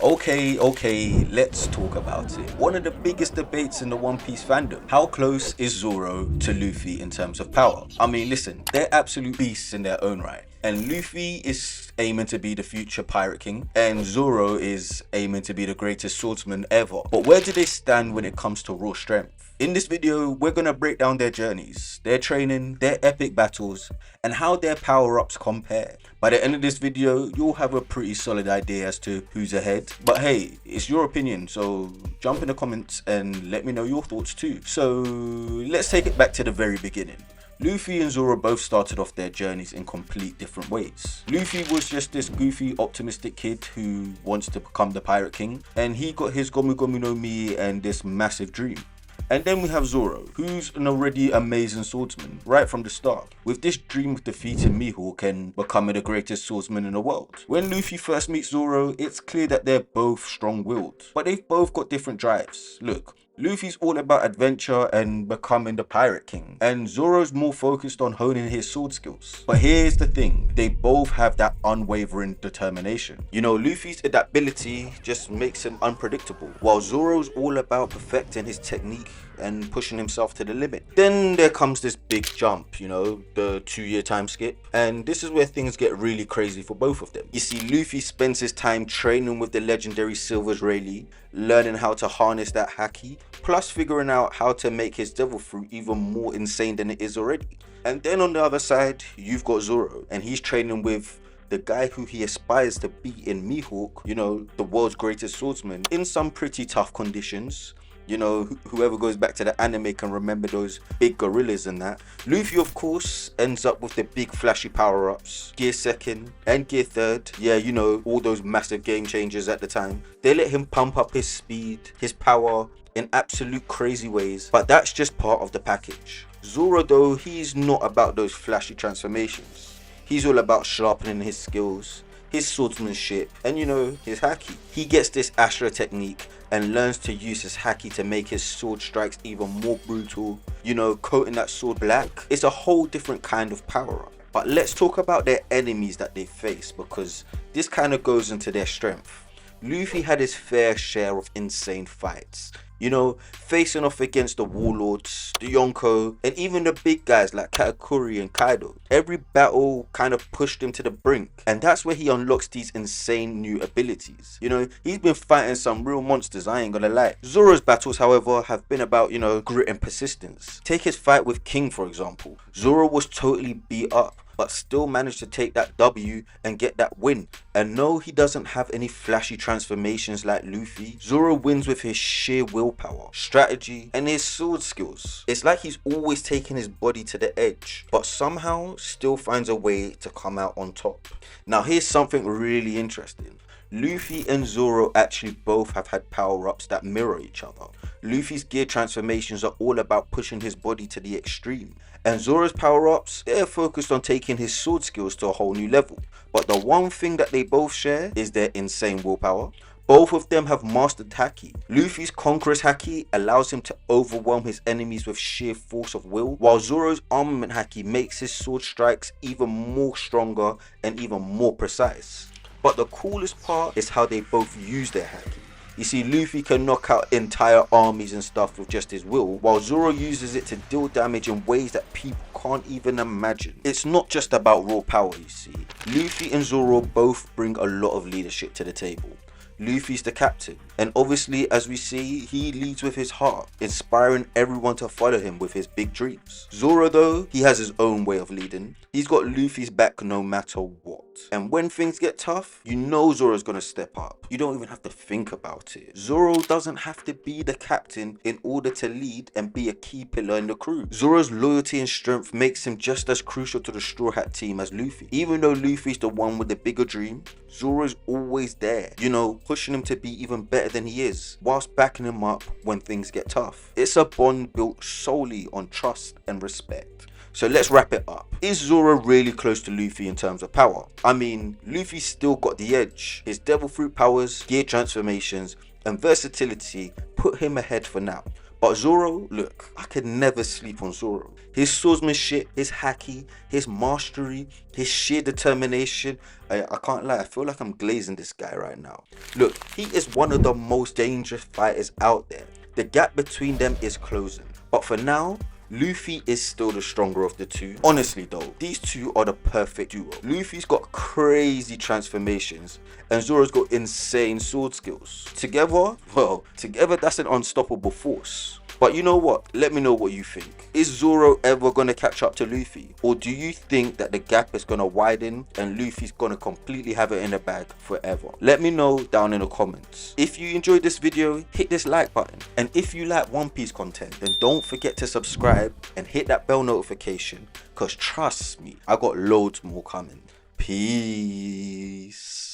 Okay, let's talk about it. One of the biggest debates in the One Piece fandom. How close is Zoro to Luffy in terms of power? I mean, listen, they're absolute beasts in their own right. And Luffy is aiming to be the future Pirate King, and Zoro is aiming to be the greatest swordsman ever. But where do they stand when it comes to raw strength? In this video, we're gonna break down their journeys, their training, their epic battles, and how their power-ups compare. By the end of this video, you'll have a pretty solid idea as to who's ahead. But hey, it's your opinion, so jump in the comments and let me know your thoughts too. So let's take it back to the very beginning. Luffy and Zoro both started off their journeys in complete different ways. Luffy was just this goofy, optimistic kid who wants to become the Pirate King, and he got his Gomu Gomu no Mi and this massive dream. And then we have Zoro, who's an already amazing swordsman right from the start, with this dream of defeating Mihawk and becoming the greatest swordsman in the world. When Luffy first meets Zoro, it's clear that they're both strong-willed, but they've both got different drives. Look, Luffy's all about adventure and becoming the Pirate King, and Zoro's more focused on honing his sword skills. But here's the thing, they both have that unwavering determination. You know, Luffy's adaptability just makes him unpredictable, while Zoro's all about perfecting his technique and pushing himself to the limit. Then there comes this big jump, you know, the 2-year time skip, and this is where things get really crazy for both of them. You see, Luffy spends his time training with the legendary Silver's Rayleigh, learning how to harness that haki, plus figuring out how to make his devil fruit even more insane than it is already. And then on the other side, you've got Zoro, and he's training with the guy who he aspires to be in Mihawk, you know, the world's greatest swordsman, in some pretty tough conditions. You know, whoever goes back to the anime can remember those big gorillas and that. Luffy, of course, ends up with the big flashy power-ups, Gear 2nd and Gear 3rd. Yeah, you know, all those massive game changers at the time. They let him pump up his speed, his power in absolute crazy ways, but that's just part of the package. Zoro, though, he's not about those flashy transformations. He's all about sharpening his skills, his swordsmanship, and you know, his haki. He gets this Ashra technique and learns to use his haki to make his sword strikes even more brutal, you know, coating that sword black. It's a whole different kind of power up. But let's talk about their enemies that they face, because this kind of goes into their strength. Luffy had his fair share of insane fights. You know, facing off against the warlords, the Yonko, and even the big guys like Katakuri and Kaido. Every battle kind of pushed him to the brink, and that's where he unlocks these insane new abilities. You know, he's been fighting some real monsters, I ain't gonna lie. Zoro's battles, however, have been about, you know, grit and persistence. Take his fight with King, for example. Zoro was totally beat up, but still managed to take that W and get that win. And no, he doesn't have any flashy transformations like Luffy. Zoro wins with his sheer willpower, strategy, and his sword skills. It's like he's always taking his body to the edge, but somehow still finds a way to come out on top. Now here's something really interesting. Luffy and Zoro actually both have had power-ups that mirror each other. Luffy's gear transformations are all about pushing his body to the extreme, and Zoro's power-ups, they're focused on taking his sword skills to a whole new level. But the one thing that they both share is their insane willpower. Both of them have mastered haki. Luffy's conqueror's haki allows him to overwhelm his enemies with sheer force of will, while Zoro's armament haki makes his sword strikes even more stronger and even more precise. But the coolest part is how they both use their haki. You see, Luffy can knock out entire armies and stuff with just his will, while Zoro uses it to deal damage in ways that people can't even imagine. It's not just about raw power, you see. Luffy and Zoro both bring a lot of leadership to the table. Luffy's the captain, and obviously, as we see, he leads with his heart, inspiring everyone to follow him with his big dreams. Zoro, though, he has his own way of leading. He's got Luffy's back no matter what. And when things get tough, you know Zoro's gonna step up. You don't even have to think about it. Zoro doesn't have to be the captain in order to lead and be a key pillar in the crew. Zoro's loyalty and strength makes him just as crucial to the Straw Hat team as Luffy. Even though Luffy's the one with the bigger dream, Zoro's always there, you know, pushing him to be even better than he is, whilst backing him up when things get tough. It's a bond built solely on trust and respect. So let's wrap it up. Is Zoro really close to Luffy in terms of power? I mean, Luffy's still got the edge. His devil fruit powers, gear transformations, and versatility put him ahead for now. But Zoro, look, I could never sleep on Zoro. His swordsmanship, his haki, his mastery, his sheer determination. I can't lie, I feel like I'm glazing this guy right now. Look, he is one of the most dangerous fighters out there. The gap between them is closing. But for now, Luffy is still the stronger of the two. Honestly though, these two are the perfect duo. Luffy's got crazy transformations and Zoro's got insane sword skills. Together, well, together that's an unstoppable force. But you know what? Let me know what you think. Is Zoro ever gonna catch up to Luffy? Or do you think that the gap is gonna widen and Luffy's gonna completely have it in the bag forever? Let me know down in the comments. If you enjoyed this video, hit this like button. And if you like One Piece content, then don't forget to subscribe and hit that bell notification, cause trust me, I got loads more coming. Peace.